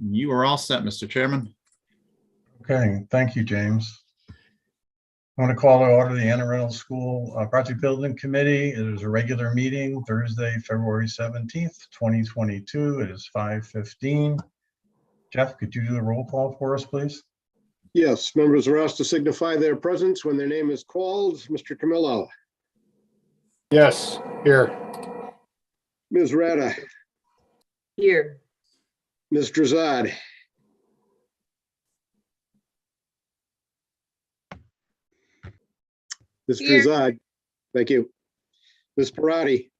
You are all set, Mr. Chairman. Okay, thank you, James. I want to call to order the Reynolds School Project Building Committee. It is a regular meeting Thursday, February 17th, 2022. It is 5:15. Jeff, could you do the roll call for us, please? Yes, members are asked to signify their presence when their name is called. Mr. Camillo. Yes, here. Ms. Rada. Here. Ms. Drazad. Ms. Here. Drazad. Thank you. Ms. Parati.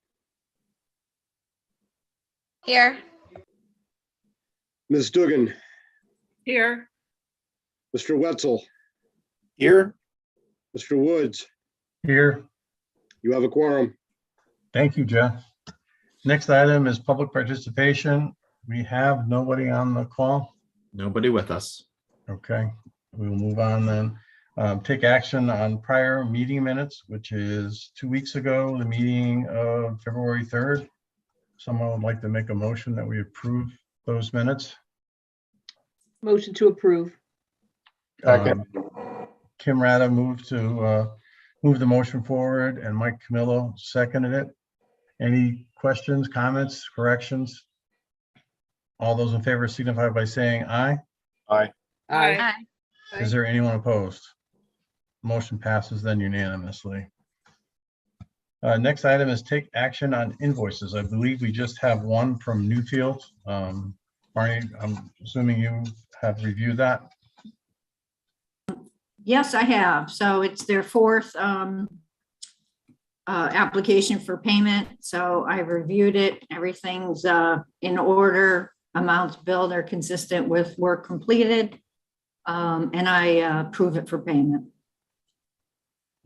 Here. Ms. Dugan. Here. Mr. Wetzel. Here. Mr. Woods. Here. You have a quorum. Thank you, Jeff. Next item is public participation. We have nobody on the call. Nobody with us. Okay, we will move on then. Take action on prior meeting minutes, which is 2 weeks ago, the meeting of February 3rd. Someone would like to make a motion that we approve those minutes. Motion to approve. Second. Kim Rada moved to move the motion forward, and Mike Camillo seconded it. Any questions, comments, corrections? All those in favor signify by saying aye. Aye. Aye. Is there anyone opposed? Motion passes then unanimously. Next item is take action on invoices. I believe we just have one from Newfield. Barney, I'm assuming you have reviewed that. Yes, I have. So it's their fourth application for payment. So I reviewed it. Everything's in order. Amounts billed are consistent with work completed. And I approve it for payment.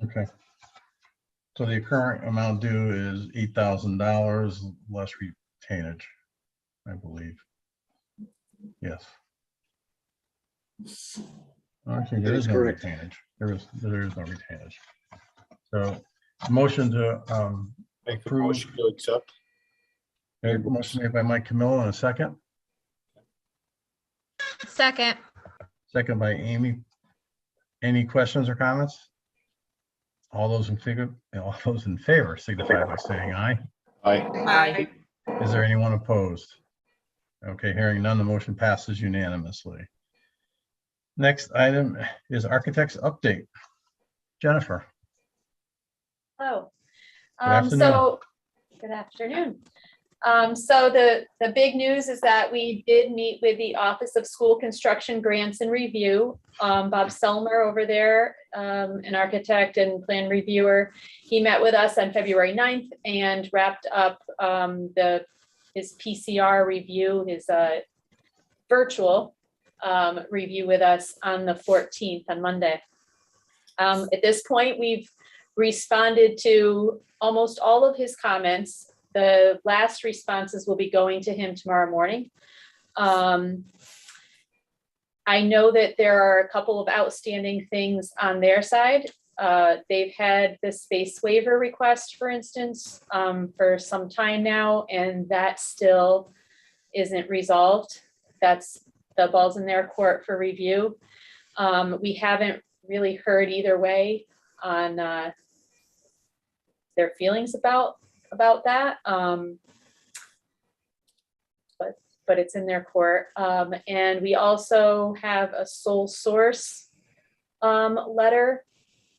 Okay. So the current amount due is $8,000 less retainage, I believe. Yes. Actually, there That is is no correct. retainage. There is no retainage. So motion to Make the Approve. motion to accept. motion made by Mike Camillo in a second. Second. Second by Amy. Any questions or comments? All those in favor signify by saying aye. Aye. Aye. Is there anyone opposed? Okay, hearing none, the motion passes unanimously. Next item is architect's update. Jennifer. Oh, Good afternoon. so good afternoon. So the big news is that we did meet with the Office of School Construction Grants and Review. Bob Selmer over there, an architect and plan reviewer, he met with us on February 9th and wrapped up his PCR review, his virtual review with us on the 14th, on Monday. At this point, we've responded to almost all of his comments. The last responses will be going to him tomorrow morning. I know that there are a couple of outstanding things on their side. They've had the space waiver request, for instance, for some time now, and that still isn't resolved. That's the ball's in their court for review. We haven't really heard either way on their feelings about that. But it's in their court. And we also have a sole source letter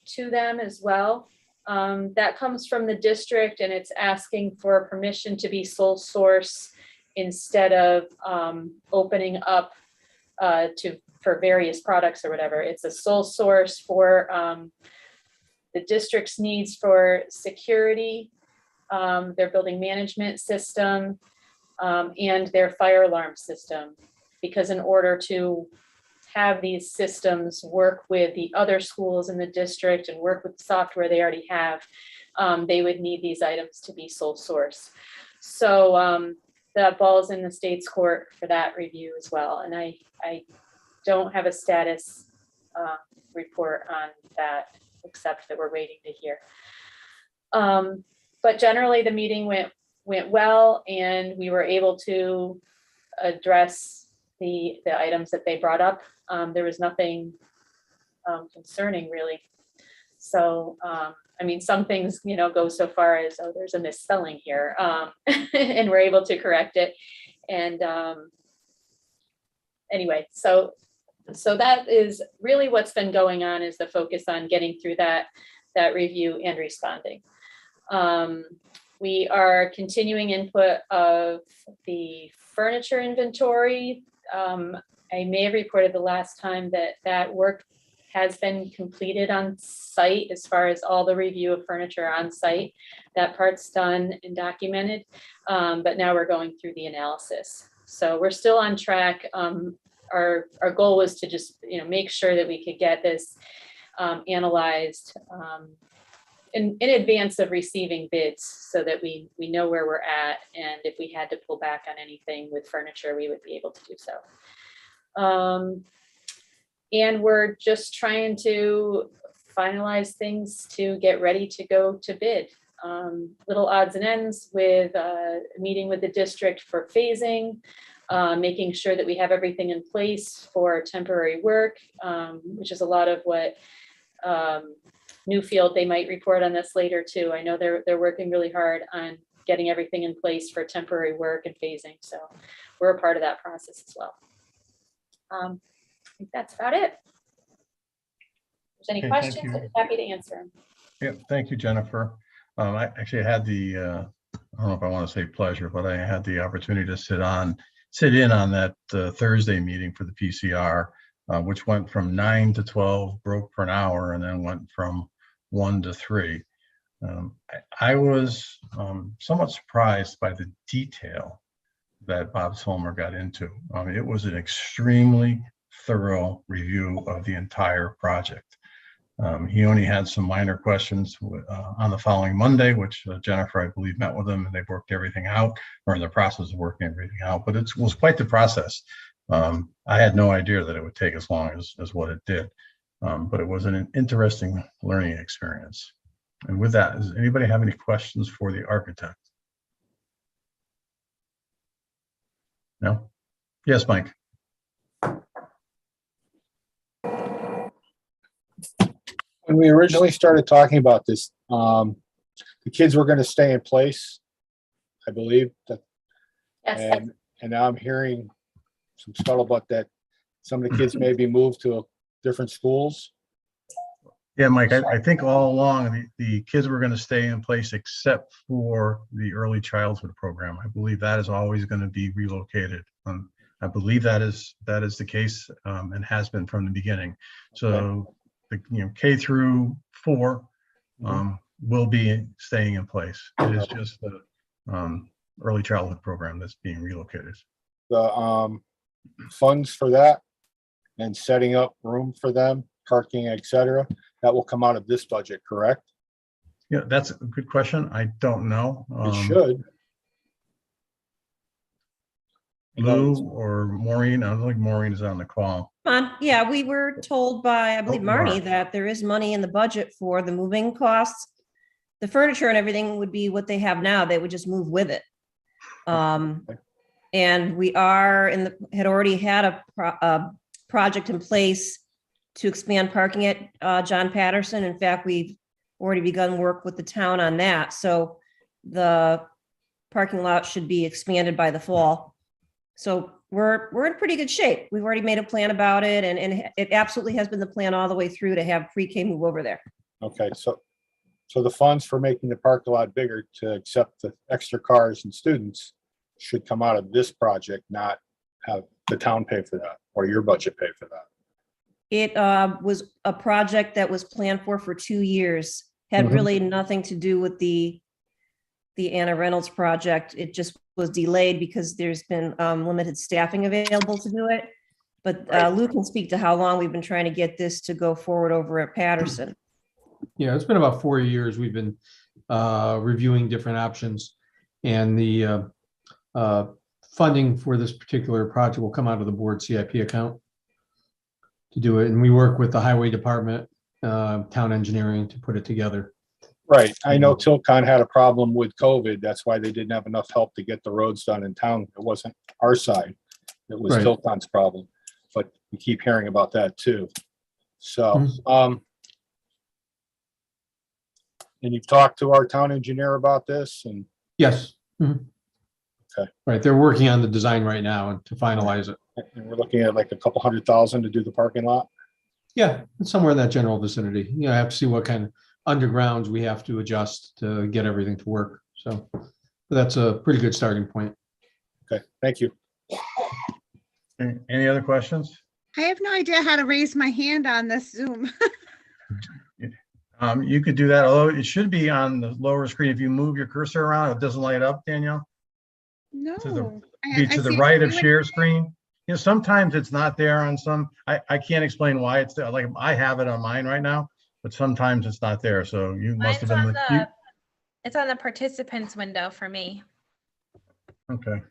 to them as well. That comes from the district, and it's asking for permission to be sole source instead of opening up for various products or whatever. It's a sole source for the district's needs for security, their building management system, and their fire alarm system. Because in order to have these systems work with the other schools in the district and work with the software they already have, they would need these items to be sole source. So that ball's in the state's court for that review as well. And I don't have a status report on that, except that we're waiting to hear. But generally, the meeting went well, and we were able to address the items that they brought up. There was nothing concerning, really. So, I mean, some things, go so far as, oh, there's a misspelling here, and we're able to correct it. And anyway, so that is really what's been going on, is the focus on getting through that review and responding. We are continuing input of the furniture inventory. I may have reported the last time that work has been completed on site, as far as all the review of furniture on site. That part's done and documented, but now we're going through the analysis. So we're still on track. Our goal was to just make sure that we could get this analyzed in advance of receiving bids, so that we know where we're at, and if we had to pull back on anything with furniture, we would be able to do so. And we're just trying to finalize things to get ready to go to bid. Little odds and ends with meeting with the district for phasing, making sure that we have everything in place for temporary work, which is a lot of what Newfield, they might report on this later too. I know they're working really hard on getting everything in place for temporary work and phasing. So we're a part of that process as well. I think that's about it. If there's any Okay, thank questions, you. I'm happy to answer them. Yeah, thank you, Jennifer. I actually had the, I don't know if I want to say pleasure, but I had the opportunity to sit in on that Thursday meeting for the PCR, which went from 9 to 12, broke for an hour, and then went from 1 to 3. I was somewhat surprised by the detail that Bob Solmer got into. It was an extremely thorough review of the entire project. He only had some minor questions on the following Monday, which Jennifer, I believe, met with him, and they've worked everything out, or in the process of working everything out. But it was quite the process. I had no idea that it would take as long as what it did. But it was an interesting learning experience. And with that, does anybody have any questions for the architect? No? Yes, Mike. When we originally started talking about this, the kids were going to stay in place, I believe. Yes, And now I'm hearing some scuttlebutt that some of the kids may be moved to different schools. Yeah, Mike, I think all along the kids were going to stay in place except for the early childhood program. I believe that is always going to be relocated. I believe that is the case and has been from the beginning. So the K through 4 will be staying in place. It is just the early childhood program that's being relocated. The funds for that and setting up room for them, parking, etc., that will come out of this budget, correct? Yeah, that's a good question. I don't know. It should. Lou or Maureen, I don't think Maureen is on the call. Yeah, we were told by, I believe, Oh, you are. Marnie, that there is money in the budget for the moving costs. The furniture and everything would be what they have now. They would just move with it. And we had already had a project in place to expand parking at John Patterson. In fact, we've already begun work with the town on that. So the parking lot should be expanded by the fall. So we're in pretty good shape. We've already made a plan about it, and it absolutely has been the plan all the way through to have pre-K move over there. Okay, so the funds for making the parking lot bigger to accept the extra cars and students should come out of this project, not have the town pay for that or your budget pay for that. It was a project that was planned for 2 years, had really nothing to do with the Anna Reynolds project. It just was delayed because there's been limited staffing available to do it. But Lou can speak to how long we've been trying to get this to go forward over at Patterson. Yeah, it's been about 4 years. We've been reviewing different options, and the funding for this particular project will come out of the board CIP account. to do it. And we work with the highway department, town engineering to put it together. Right. I know Tilcon had a problem with COVID. That's why they didn't have enough help to get the roads done in town. It wasn't our side. It was Right. Tilcon's problem. But we keep hearing about that too. So, and you've talked to our town engineer about this and, Yes. Mhm. Okay. Right, they're working on the design right now and to finalize it. and we're looking at like a couple $100,000 to do the parking lot. Yeah, it's somewhere in that general vicinity. You know, I have to see what kind of undergrounds we have to adjust to get everything to work. So but that's a pretty good starting point. Okay, thank you. Any other questions? I have no idea how to raise my hand on this Zoom. You could do that, although it should be on the lower screen. If you move your cursor around, it doesn't light up, Danielle. No. Be to the right of share screen. You know, sometimes it's not there on some, I can't explain why it's there. Like I have it on mine right now, but sometimes it's not there. So you must have Mine's been. on the, it's on the participants window for me. Okay.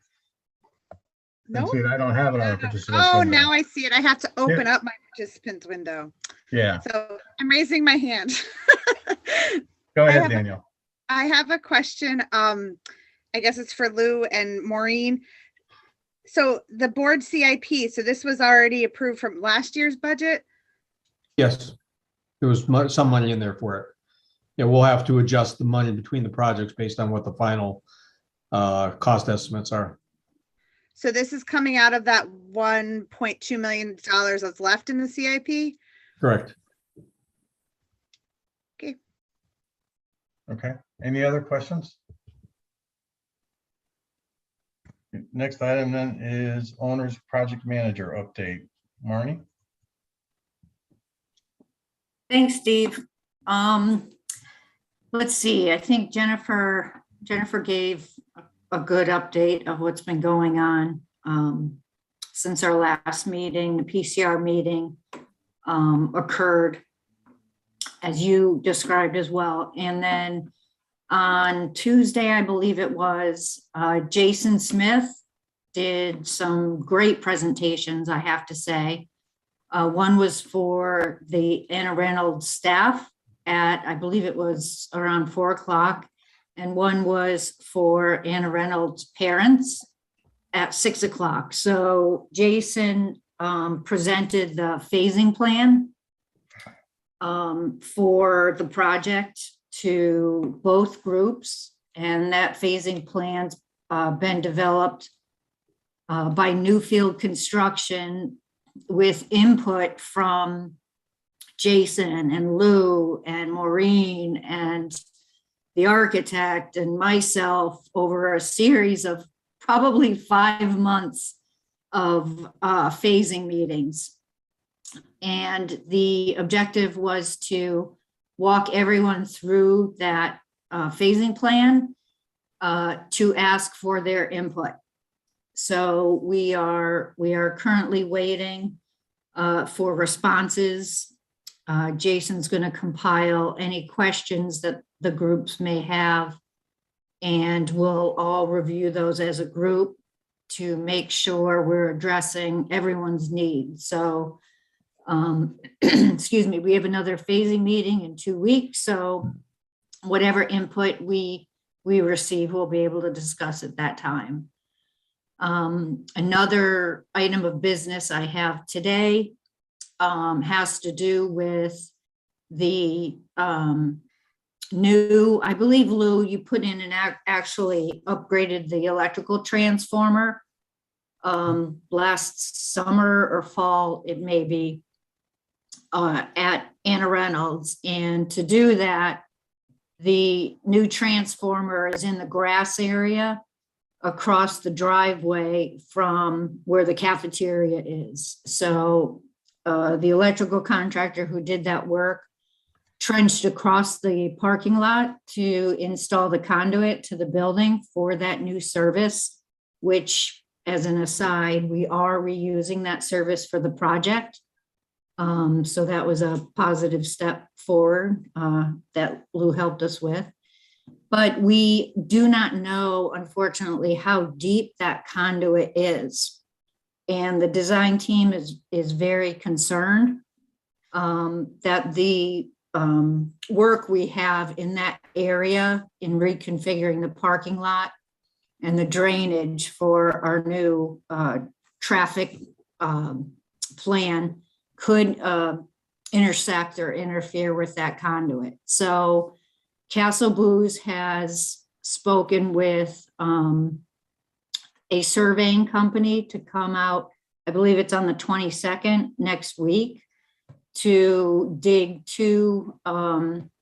No. See, I don't have it on the participants. Oh, window. now I see it. I have to open up my participants window. Yeah, So I'm raising my hand. go I ahead, have a- Daniel. I have a question. I guess it's for Lou and Maureen. So the board CIP, so this was already approved from last year's budget? Yes, there was some money in there for it. Yeah, we'll have to adjust the money between the projects based on what the final cost estimates are. So this is coming out of that $1.2 million that's left in the CIP? Correct. Okay, any other questions? Next item then is owner's project manager update. Marnie? Thanks, Steve. Let's see, I think Jennifer gave a good update of what's been going on since our last meeting. The PCR meeting occurred as you described as well. And then on Tuesday, I believe it was, Jason Smith did some great presentations, I have to say. One was for the Anna Reynolds staff at, I believe it was around 4 o'clock. And one was for Anna Reynolds parents at 6 o'clock. So Jason presented the phasing plan for the project to both groups. And that phasing plan's been developed by Newfield Construction with input from Jason and Lou and Maureen and the architect and myself over a series of probably 5 months of phasing meetings. And the objective was to walk everyone through that phasing plan to ask for their input. So we are currently waiting for responses. Jason's going to compile any questions that the groups may have, and we'll all review those as a group to make sure we're addressing everyone's needs. So, excuse me, we have another phasing meeting in 2 weeks. So whatever input we receive, we'll be able to discuss at that time. Another item of business I have today has to do with the new, I believe, Lou, you put in and actually upgraded the electrical transformer last summer or fall, it may be, at Anna Reynolds. And to do that, the new transformer is in the grass area across the driveway from where the cafeteria is. So the electrical contractor who did that work trenched across the parking lot to install the conduit to the building for that new service, which, as an aside, we are reusing that service for the project. So that was a positive step forward that Lou helped us with. But we do not know, unfortunately, how deep that conduit is. And the design team is very concerned that the work we have in that area in reconfiguring the parking lot and the drainage for our new traffic plan could intersect or interfere with that conduit. So Castle Booze has spoken with a surveying company to come out, I believe it's on the 22nd next week, to dig 2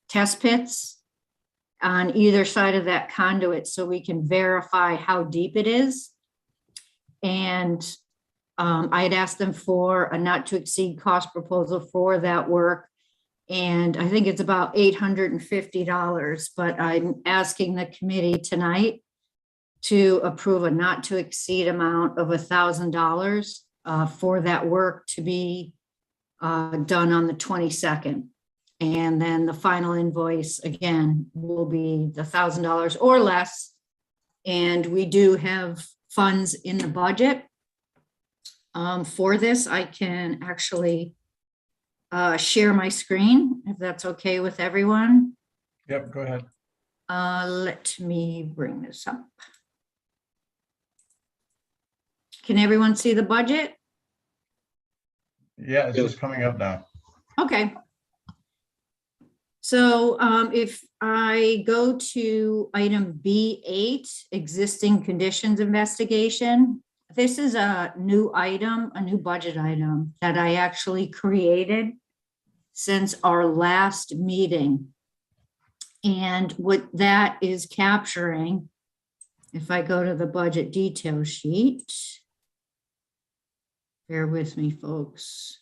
test pits on either side of that conduit so we can verify how deep it is. And I had asked them for a not to exceed cost proposal for that work. And I think it's about $850, but I'm asking the committee tonight to approve a not to exceed amount of $1,000 for that work to be done on the 22nd. And then the final invoice again will be the $1,000 or less. And we do have funds in the budget for this. I can actually share my screen if that's okay with everyone. Yep, go ahead. Let me bring this up. Can everyone see the budget? Yeah, it's just coming up now. Okay. So if I go to item B8, existing conditions investigation, this is a new item, a new budget item that I actually created since our last meeting. And what that is capturing, if I go to the budget detail sheet, bear with me, folks.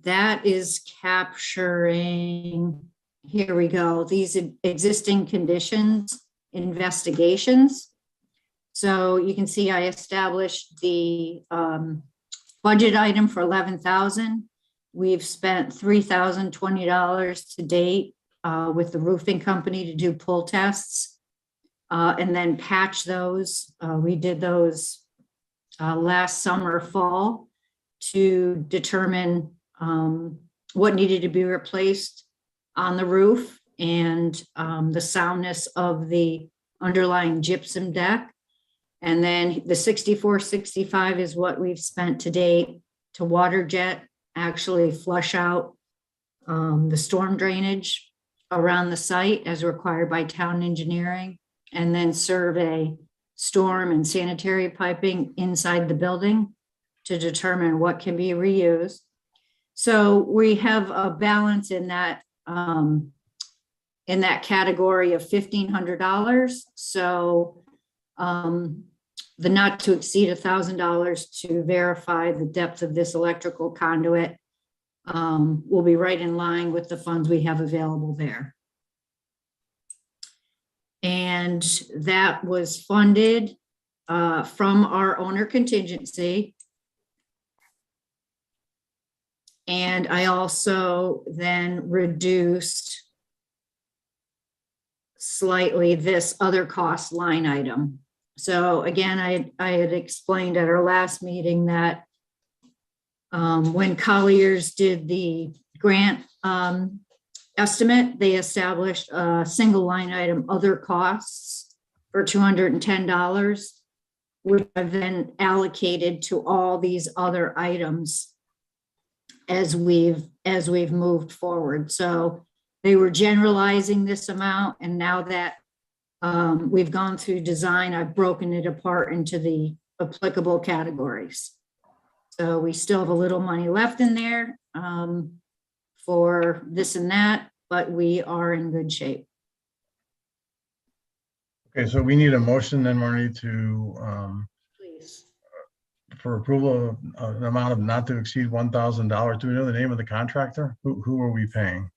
That is capturing, here we go, these existing conditions investigations. So you can see I established the budget item for 11,000. We've spent $3,020 to date with the roofing company to do pull tests and then patch those. We did those last summer, fall, to determine what needed to be replaced on the roof and the soundness of the underlying gypsum deck. And then the 6465 is what we've spent to date to water jet, actually flush out the storm drainage around the site as required by town engineering, and then survey storm and sanitary piping inside the building to determine what can be reused. So we have a balance in that category of $1,500. So the not to exceed $1,000 to verify the depth of this electrical conduit will be right in line with the funds we have available there. And that was funded from our owner contingency. And I also then reduced slightly this other cost line item. So again, I had explained at our last meeting that when Colliers did the grant estimate, they established a single line item, other costs, for $210, which I've then allocated to all these other items as we've moved forward. So they were generalizing this amount, and now that we've gone through design, I've broken it apart into the applicable categories. So we still have a little money left in there for this and that, but we are in good shape. Okay, so we need a motion then, Marnie, to Please. for approval of an amount of not to exceed $1,000. Do we know the name of the contractor? Who are we paying?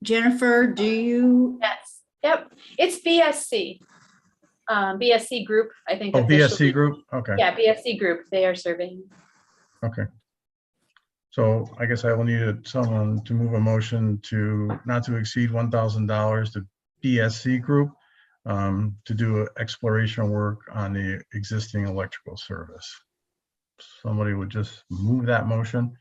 Jennifer, do you? Yes, yep, it's BSC. BSC Group, I think. Oh, BSC officially. Group, okay. Yeah, BSC Group, they are surveying. Okay. So I guess I will need someone to move a motion to not to exceed $1,000 to BSC Group to do exploration work on the existing electrical service. Somebody would just move that motion.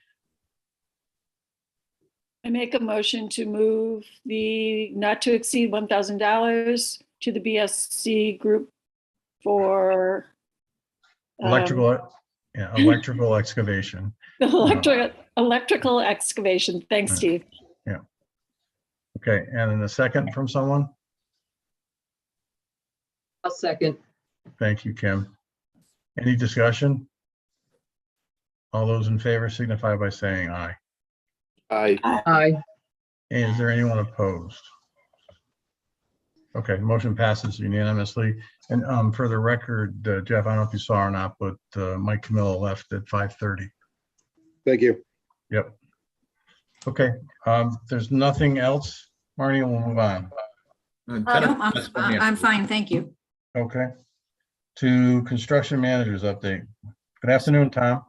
I make a motion to move the not to exceed $1,000 to the BSC group for Electrical, yeah, electrical excavation. electrical excavation. Thanks, Steve. Yeah. Okay, and then a second from someone? I'll second. Thank you, Kim. Any discussion? All those in favor signify by saying aye. Aye. Aye. And is there anyone opposed? Okay, motion passes unanimously. And for the record, Jeff, I don't know if you saw or not, but Mike Camillo left at 5:30. Thank you. Yep. Okay, there's nothing else. Marnie, we'll move on. I'm fine, thank you. Okay. To construction managers update. Good afternoon, Tom.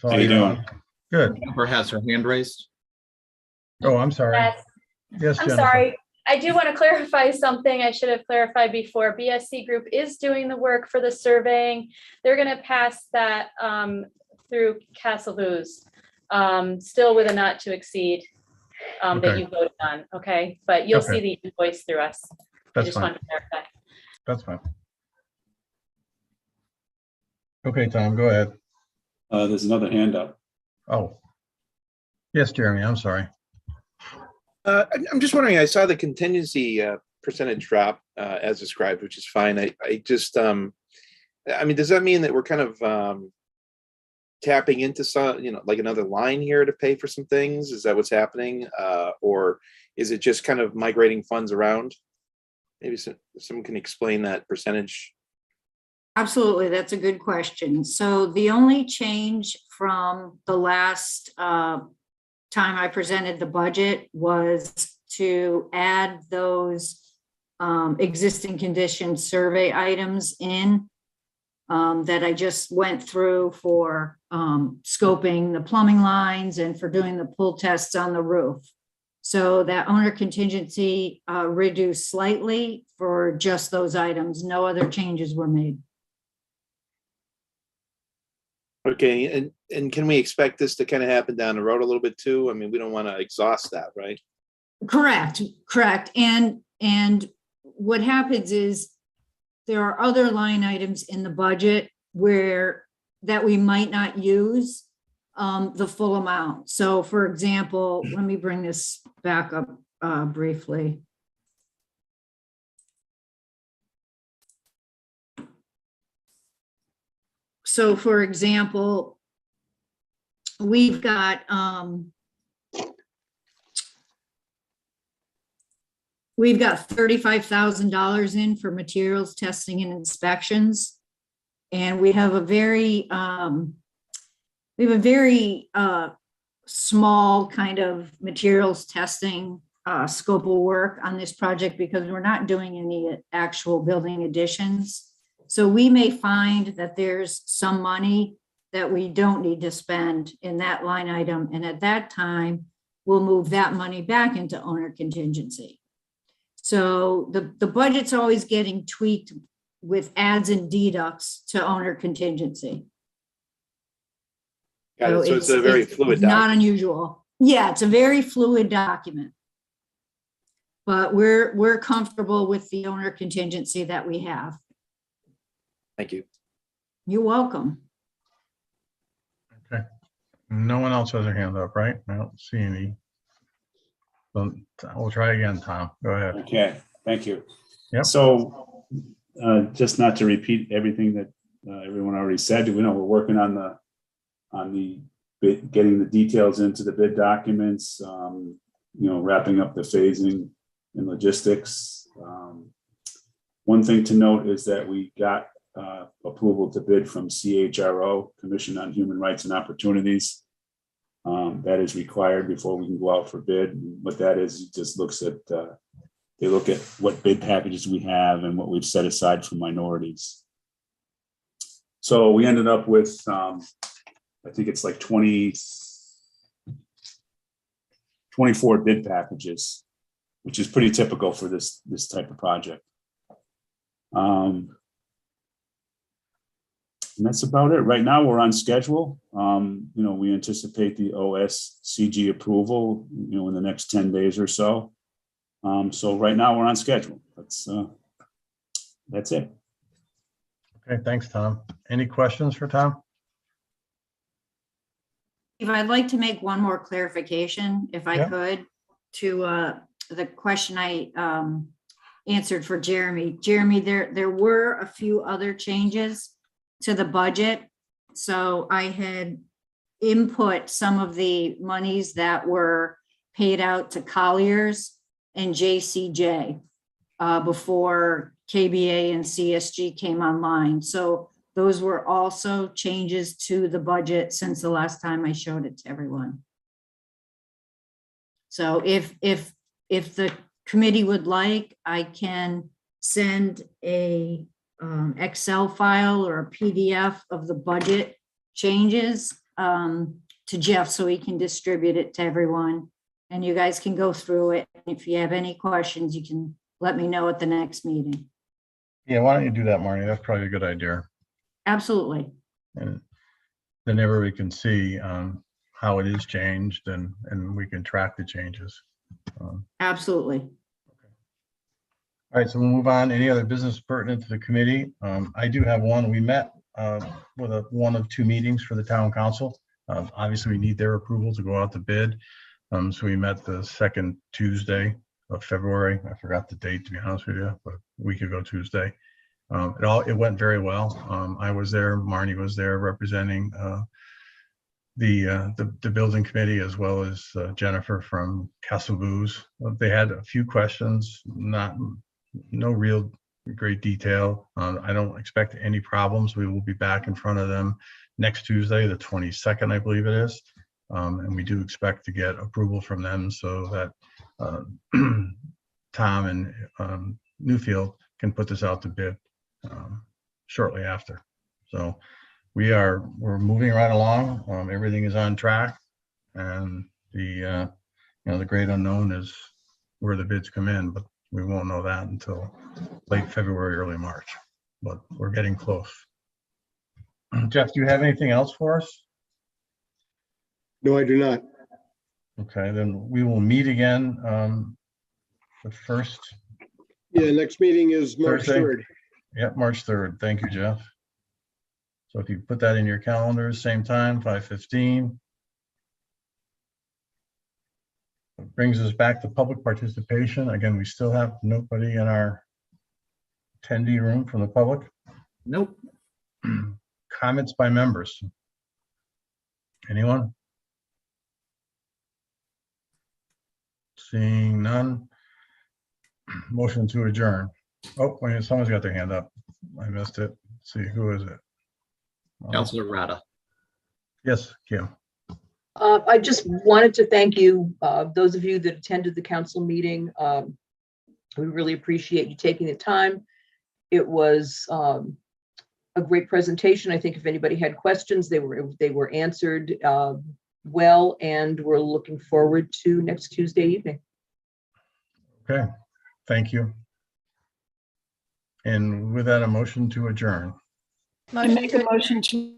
How you doing? Good. Jennifer has her hand raised. Oh, I'm sorry. Yes, Yes, I'm Jennifer. sorry. I do want to clarify something I should have clarified before. BSC Group is doing the work for the surveying. They're going to pass that through Castle Luz, still with a not to exceed that Okay. you voted on, okay? But you'll Okay. see the invoice through us. I That's just fine. wanted to clarify. That's fine. Okay, Tom, go ahead. There's another hand up. Oh. Yes, Jeremy, I'm sorry. I'm just wondering, I saw the contingency percentage drop as described, which is fine. I just, I mean, does that mean that we're kind of tapping into some, like another line here to pay for some things? Is that what's happening? Or is it just kind of migrating funds around? Maybe someone can explain that percentage. Absolutely, that's a good question. So the only change from the last time I presented the budget was to add those existing condition survey items in that I just went through for scoping the plumbing lines and for doing the pull tests on the roof. So that owner contingency reduced slightly for just those items. No other changes were made. Okay, and can we expect this to kind of happen down the road a little bit too? I mean, we don't want to exhaust that, right? Correct. And what happens is there are other line items in the budget that we might not use the full amount. So for example, let me bring this back up briefly. So for example, we've got $35,000 in for materials testing and inspections. And we have a very small kind of materials testing scope of work on this project because we're not doing any actual building additions. So we may find that there's some money that we don't need to spend in that line item. And at that time, we'll move that money back into owner contingency. So the budget's always getting tweaked with adds and deducts to owner contingency. Got it. So it's a very fluid it's not document. unusual. Yeah, it's a very fluid document. But we're comfortable with the owner contingency that we have. Thank you. You're welcome. Okay. No one else has their hand up, right? I don't see any. So we'll try again, Tom. Go ahead. Okay, thank you. Yep. So just not to repeat everything that everyone already said, we're working on the bid, getting the details into the bid documents, wrapping up the phasing and logistics. One thing to note is that we got approval to bid from CHRO, Commission on Human Rights and Opportunities. That is required before we can go out for bid. And what that is, it just looks at, they look at what bid packages we have and what we've set aside for minorities. So we ended up with, I think it's like 24 bid packages, which is pretty typical for this type of project. And that's about it. Right now, we're on schedule. We anticipate the OSCG approval, in the next 10 days or so. So right now, we're on schedule. That's it. Okay, thanks, Tom. Any questions for Tom? If I'd like to make one more clarification, if I Yeah. could, to the question I answered for Jeremy. Jeremy, there were a few other changes to the budget. So I had input some of the monies that were paid out to Colliers and JCJ before KBA and CSG came online. So those were also changes to the budget since the last time I showed it to everyone. So if the committee would like, I can send a Excel file or a PDF of the budget changes to Jeff so he can distribute it to everyone. And you guys can go through it. If you have any questions, you can let me know at the next meeting. Yeah, why don't you do that, Marnie? That's probably a good idea. Absolutely. And then everybody can see how it is changed and we can track the changes. Absolutely. All right, so we'll move on. Any other business pertinent to the committee? I do have one. We met with one of two meetings for the town council. Obviously, we need their approval to go out to bid. So we met the second Tuesday of February. I forgot the date, to be honest with you, but a week ago Tuesday. It went very well. I was there, Marnie was there representing the building committee, as well as Jennifer from Castle Booze. They had a few questions, no real great detail. I don't expect any problems. We will be back in front of them next Tuesday, the 22nd, I believe it is. And we do expect to get approval from them so that Tom and Newfield can put this out to bid shortly after. So we're moving right along. Everything is on track, and the great unknown is where the bids come in, but we won't know that until late February, early March, but we're getting close. Jeff, do you have anything else for us? No, I do not. Okay, then we will meet again the first. Yeah, next meeting is March Thursday? 3rd. Yep, March 3rd. Thank you, Jeff. So if you put that in your calendars, same time, 5:15. Brings us back to public participation. Again, we still have nobody in our attendee room from the public. Nope. Comments by members. Anyone? Seeing none. Motion to adjourn. Oh, wait, someone's got their hand up. I missed it. Let's see, who is it? Councilor Rada. Yes, Kim. I just wanted to thank you, those of you that attended the council meeting. We really appreciate you taking the time. It was a great presentation. I think if anybody had questions, they were answered well, and we're looking forward to next Tuesday evening. Okay, thank you. And with that, a motion to adjourn. I make a motion to.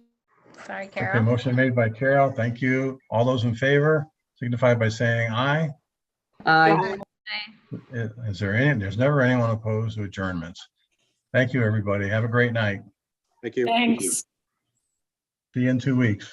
Sorry, Okay, Carol. motion made by Carol. Thank you. All those in favor signify by saying aye. Aye. Is there any? There's never anyone opposed to adjournments. Thank you, everybody. Have a great night. Thank you. Thanks. See you in 2 weeks.